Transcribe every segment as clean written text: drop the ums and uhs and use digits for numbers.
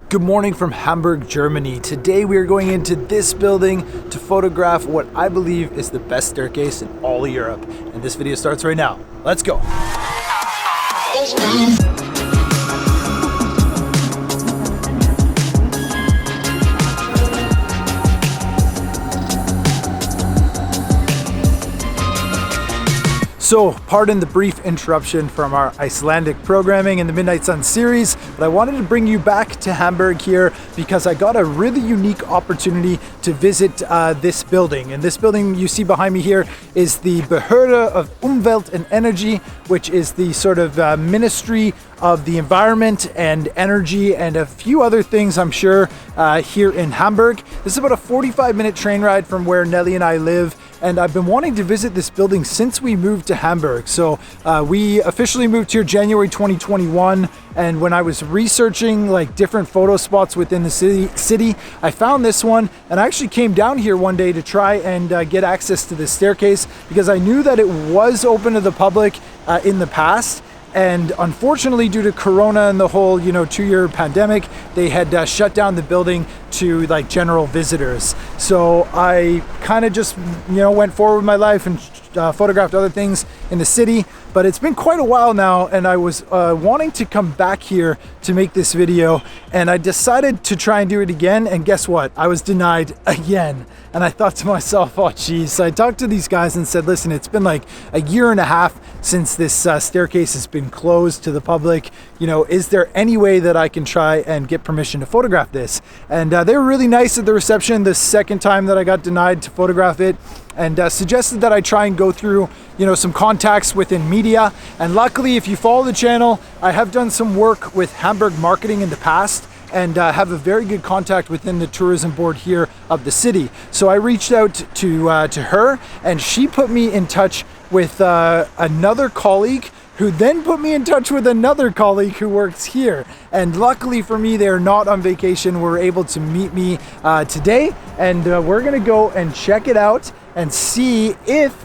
Good morning from Hamburg, Germany. Today we are going into this building to photograph what I believe is the best staircase in all of Europe. And this video starts right now. Let's go. So, pardon the brief interruption from our Icelandic programming in the Midnight Sun series, but I wanted to bring you back to Hamburg here because I got a really unique opportunity to visit this building. And this building you see behind me here is the Behörde of Umwelt and Energie, which is the sort of Ministry of the Environment and Energy and a few other things, I'm sure, here in Hamburg. This is about a 45-minute train ride from where Nelly and I live. And I've been wanting to visit this building since we moved to Hamburg. So we officially moved here January 2021. And when I was researching like different photo spots within the city, I found this one. And I actually came down here one day to try and get access to this staircase because I knew that it was open to the public in the past. And unfortunately, due to Corona and the whole, 2-year pandemic, they had shut down the building to like general visitors. So I kind of just, went forward with my life and photographed other things in the city. But it's been quite a while now, and I was wanting to come back here to make this video, and I decided to try and do it again. And guess what? I was denied again. And I thought to myself, oh geez. So I talked to these guys and said, listen, it's been like a year and a half since this staircase has been closed to the public. Is there any way that I can try and get permission to photograph this? And they were really nice at the reception the second time that I got denied to photograph it, and suggested that I try and go through, some contacts within media. And luckily, if you follow the channel, I have done some work with Hamburg marketing in the past and have a very good contact within the tourism board here of the city. So I reached out to her, and she put me in touch with another colleague who then put me in touch with another colleague who works here. And luckily for me, they're not on vacation. We're able to meet me today, and we're gonna go and check it out and see if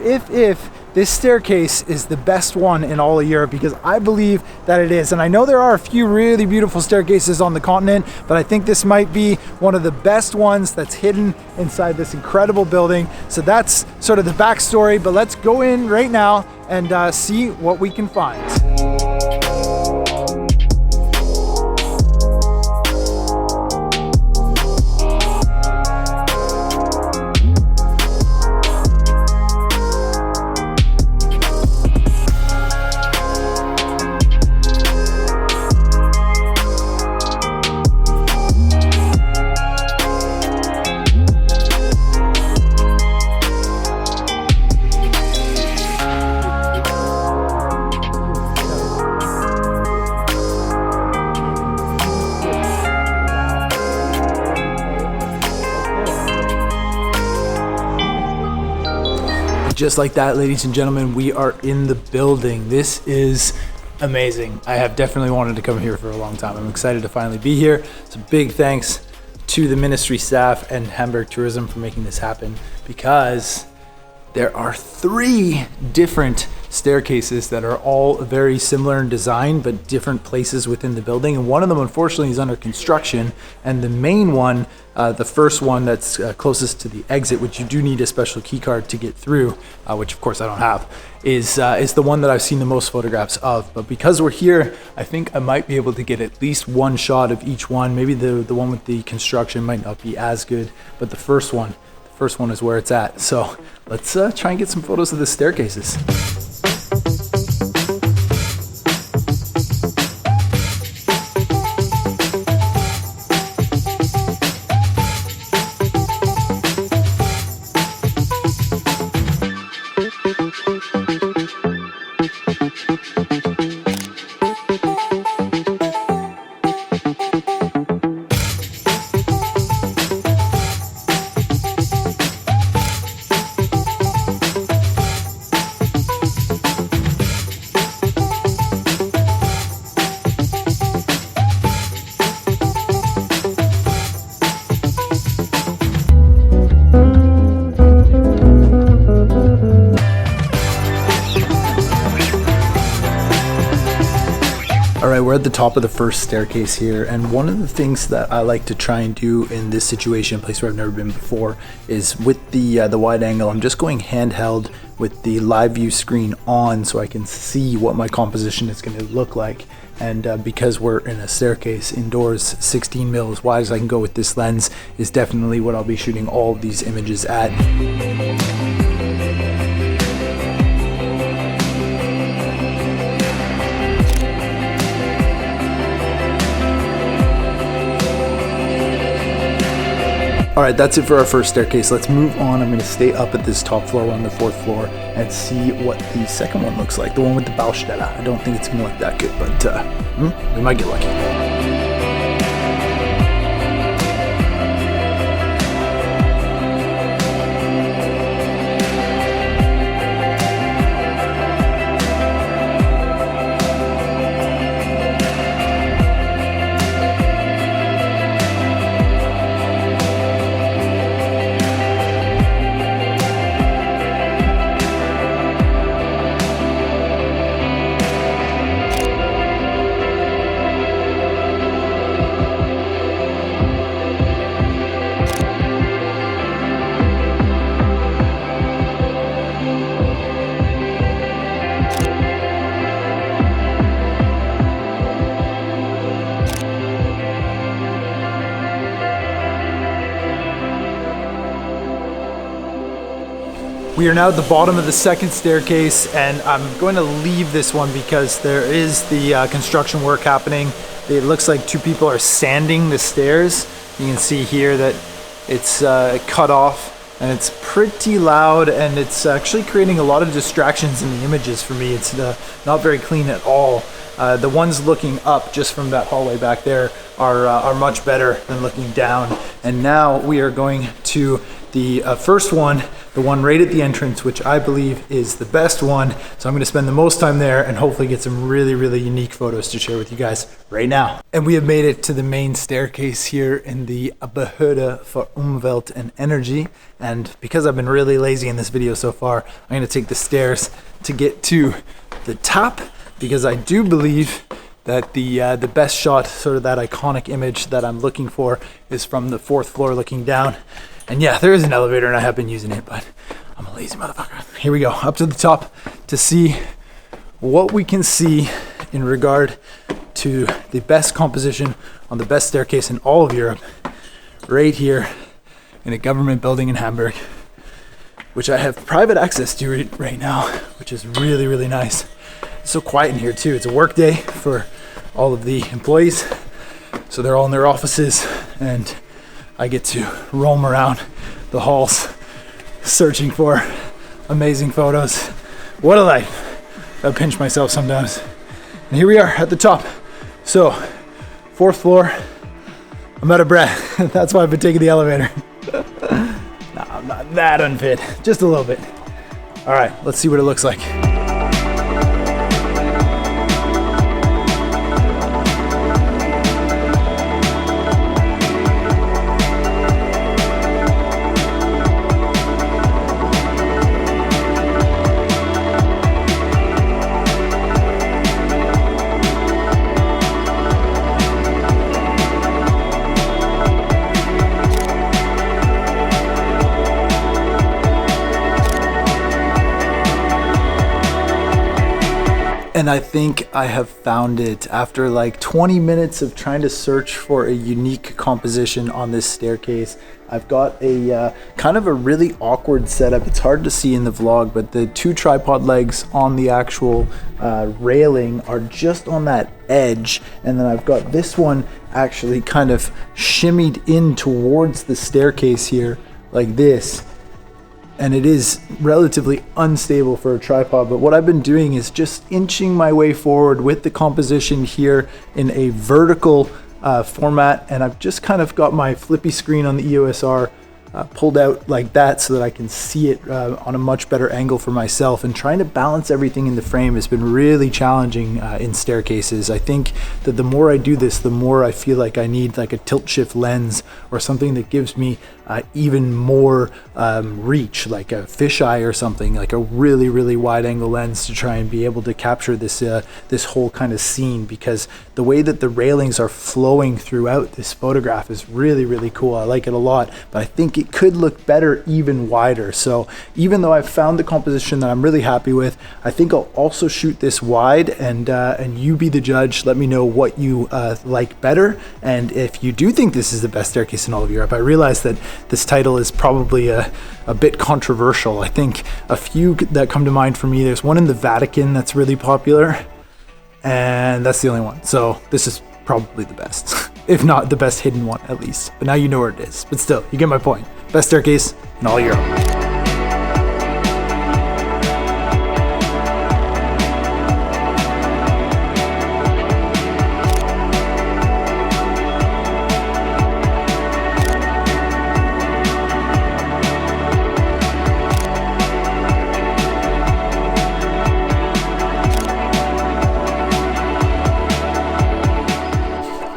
this staircase is the best one in all of Europe, because I believe that it is. And I know there are a few really beautiful staircases on the continent, but I think this might be one of the best ones that's hidden inside this incredible building. So that's sort of the backstory, but let's go in right now and see what we can find. Just like that, ladies and gentlemen, we are in the building. This is amazing. I have definitely wanted to come here for a long time. I'm excited to finally be here. So big thanks to the ministry staff and Hamburg Tourism for making this happen, because there are 3 different staircases that are all very similar in design, but different places within the building. And one of them, unfortunately, is under construction. And the main one, the first one that's closest to the exit, which you do need a special key card to get through, which of course I don't have, is the one that I've seen the most photographs of. But because we're here, I think I might be able to get at least one shot of each one. Maybe the one with the construction might not be as good, but the first one is where it's at. So let's try and get some photos of the staircases. we're at the top of the first staircase here, and one of the things that I like to try and do in this situation, a place where I've never been before, is with the wide angle, I'm just going handheld with the live view screen on so I can see what my composition is going to look like. And because we're in a staircase indoors, 16 mil as wide as I can go with this lens is definitely what I'll be shooting all of these images at. All right, that's it for our first staircase. Let's move on. I'm gonna stay up at this top floor, we're on the 4th floor, and see what the second one looks like, the one with the Baustelle. I don't think it's gonna look that good, but we might get lucky. We are now at the bottom of the second staircase, and I'm going to leave this one because there is the construction work happening. It looks like 2 people are sanding the stairs. You can see here that it's cut off, and it's pretty loud, and it's actually creating a lot of distractions in the images for me. It's not very clean at all. The ones looking up just from that hallway back there are much better than looking down. And now we are going to the first one, the one right at the entrance, which I believe is the best one. So I'm going to spend the most time there and hopefully get some really, really unique photos to share with you guys right now. And we have made it to the main staircase here in the Behörde for Umwelt and Energie. And because I've been really lazy in this video so far, I'm going to take the stairs to get to the top, because I do believe that the best shot, sort of that iconic image that I'm looking for, is from the 4th floor looking down. And yeah, there is an elevator and I have been using it, but I'm a lazy motherfucker. Here we go, up to the top to see what we can see in regard to the best composition on the best staircase in all of Europe, right here in a government building in Hamburg, which I have private access to right now, which is really, really nice. It's so quiet in here too. It's a work day for all of the employees, so they're all in their offices, and I get to roam around the halls searching for amazing photos. What a life. I pinch myself sometimes. And here we are at the top. So, 4th floor. I'm out of breath. That's why I've been taking the elevator. Nah, I'm not that unfit. Just a little bit. All right, let's see what it looks like. And I think I have found it after like 20 minutes of trying to search for a unique composition on this staircase. I've got a kind of a really awkward setup. It's hard to see in the vlog, but the 2 tripod legs on the actual railing are just on that edge. And then I've got this one actually kind of shimmied in towards the staircase here like this. And it is relatively unstable for a tripod, but what I've been doing is just inching my way forward with the composition here in a vertical format, and I've just kind of got my flippy screen on the EOS R pulled out like that so that I can see it on a much better angle for myself. And trying to balance everything in the frame has been really challenging in staircases. I think that the more I do this, the more I feel like I need like a tilt shift lens or something that gives me even more reach, like a fisheye or something, like a really wide angle lens to try and be able to capture this this whole kind of scene, because the way that the railings are flowing throughout this photograph is really cool. I like it a lot, but I think it could look better even wider. So even though I've found the composition that I'm really happy with, I think I'll also shoot this wide, and you be the judge. Let me know what you like better, and if you do think this is the best staircase in all of Europe. I realize that this title is probably a bit controversial. I think a few that come to mind for me, there's one in the Vatican that's really popular, and that's the only one. So this is probably the best, if not the best hidden one at least. But now you know where it is. But still, you get my point. Best staircase in all Europe.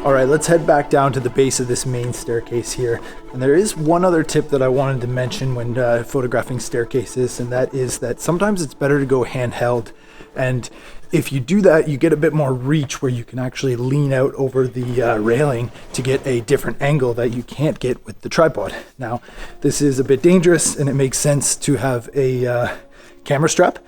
All right, let's head back down to the base of this main staircase here. And there is one other tip that I wanted to mention when photographing staircases, and that is that sometimes it's better to go handheld. And if you do that, you get a bit more reach where you can actually lean out over the railing to get a different angle that you can't get with the tripod. Now, this is a bit dangerous, and it makes sense to have a camera strap,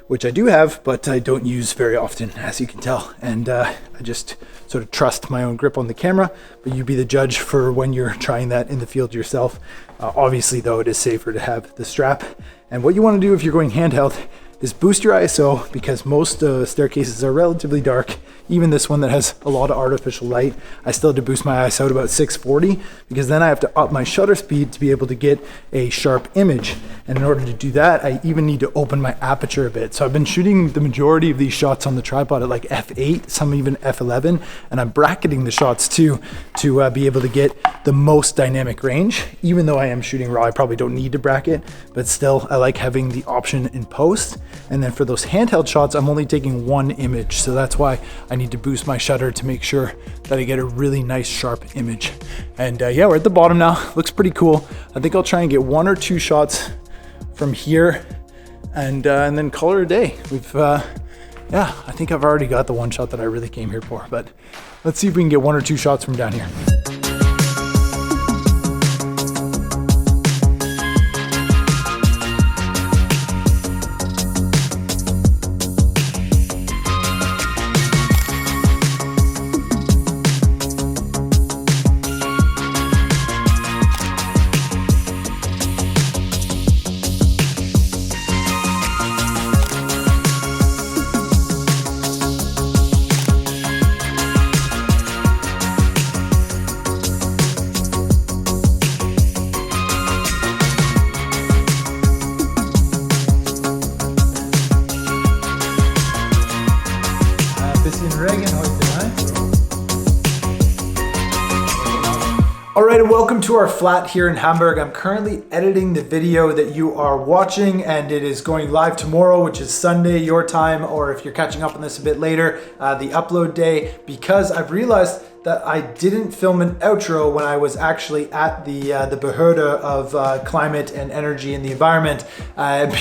which I do have, but I don't use very often, as you can tell. And I just sort of trust my own grip on the camera, but you be the judge for when you're trying that in the field yourself. Obviously, though, it is safer to have the strap. And what you want to do if you're going handheld is boost your ISO, because most staircases are relatively dark. Even this one that has a lot of artificial light, I still had to boost my ISO to about 640, because then I have to up my shutter speed to be able to get a sharp image. And in order to do that, I even need to open my aperture a bit. So I've been shooting the majority of these shots on the tripod at like f8, some even f11, and I'm bracketing the shots too to be able to get the most dynamic range. Even though I am shooting raw, I probably don't need to bracket, but still I like having the option in post. And then for those handheld shots, I'm only taking one image. So that's why I need to boost my shutter to make sure that I get a really nice sharp image. And yeah, we're at the bottom now. Looks pretty cool. I think I'll try and get one or two shots from here and then call it a day. Yeah, I think I've already got the one shot that I really came here for, but let's see if we can get one or two shots from down here. All right, and welcome to our flat here in Hamburg. I'm currently editing the video that you are watching, and it is going live tomorrow, which is Sunday your time, or if you're catching up on this a bit later, the upload day, because I've realized that I didn't film an outro when I was actually at the Behörde of Climate and Energy and the Environment,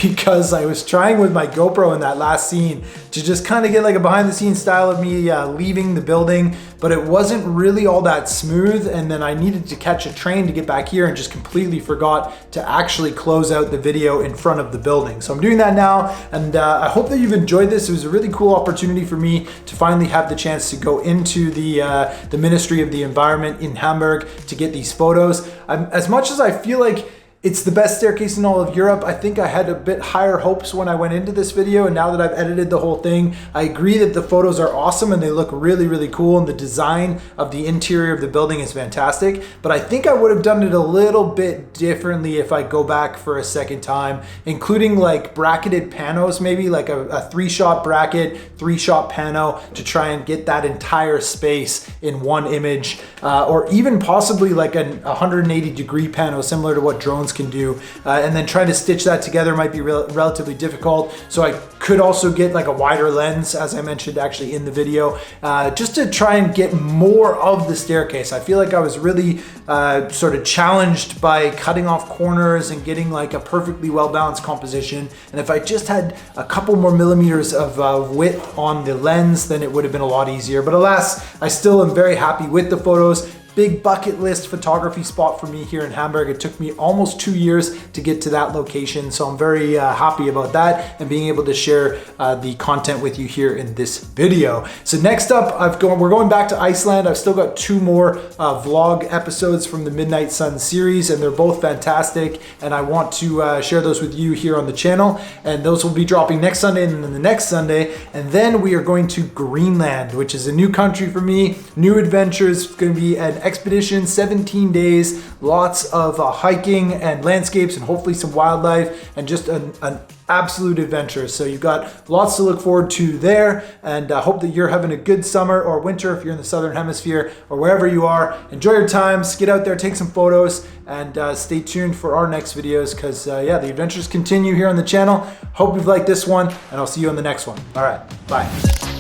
because I was trying with my GoPro in that last scene to just kind of get like a behind the scenes style of me leaving the building, but it wasn't really all that smooth, and then I needed to catch a train to get back here and just completely forgot to actually close out the video in front of the building. So I'm doing that now, and I hope that you've enjoyed this. It was a really cool opportunity for me to finally have the chance to go into the Ministry of the Environment in Hamburg to get these photos. As much as I feel like It's the best staircase in all of Europe. I think I had a bit higher hopes when I went into this video, and now that I've edited the whole thing, I agree that the photos are awesome and they look really, really cool, and the design of the interior of the building is fantastic. But I think I would have done it a little bit differently if I go back for a second time, including like bracketed panos, maybe like a 3-shot bracket, 3-shot pano to try and get that entire space in one image, or even possibly like a 180-degree pano similar to what drones can do, and then trying to stitch that together might be relatively difficult. So I could also get like a wider lens, as I mentioned actually in the video, just to try and get more of the staircase. I feel like I was really sort of challenged by cutting off corners and getting like a perfectly well-balanced composition. And if I just had a couple more millimeters of width on the lens, then it would have been a lot easier. But alas, I still am very happy with the photos. Big bucket list photography spot for me here in Hamburg. It took me almost 2 years to get to that location, so I'm very happy about that and being able to share the content with you here in this video. So next up, we're going back to Iceland. I've still got 2 more vlog episodes from the Midnight Sun series, and they're both fantastic, and I want to share those with you here on the channel. And those will be dropping next Sunday and then the next Sunday. And then we are going to Greenland, which is a new country for me, new adventures. It's going to be an expedition, 17 days, lots of hiking and landscapes and hopefully some wildlife, and just an absolute adventure. So you've got lots to look forward to there, and I hope that you're having a good summer or winter if you're in the Southern Hemisphere or wherever you are. Enjoy your times, get out there, take some photos, and stay tuned for our next videos because yeah, the adventures continue here on the channel. Hope you've liked this one, and I'll see you on the next one. All right, bye.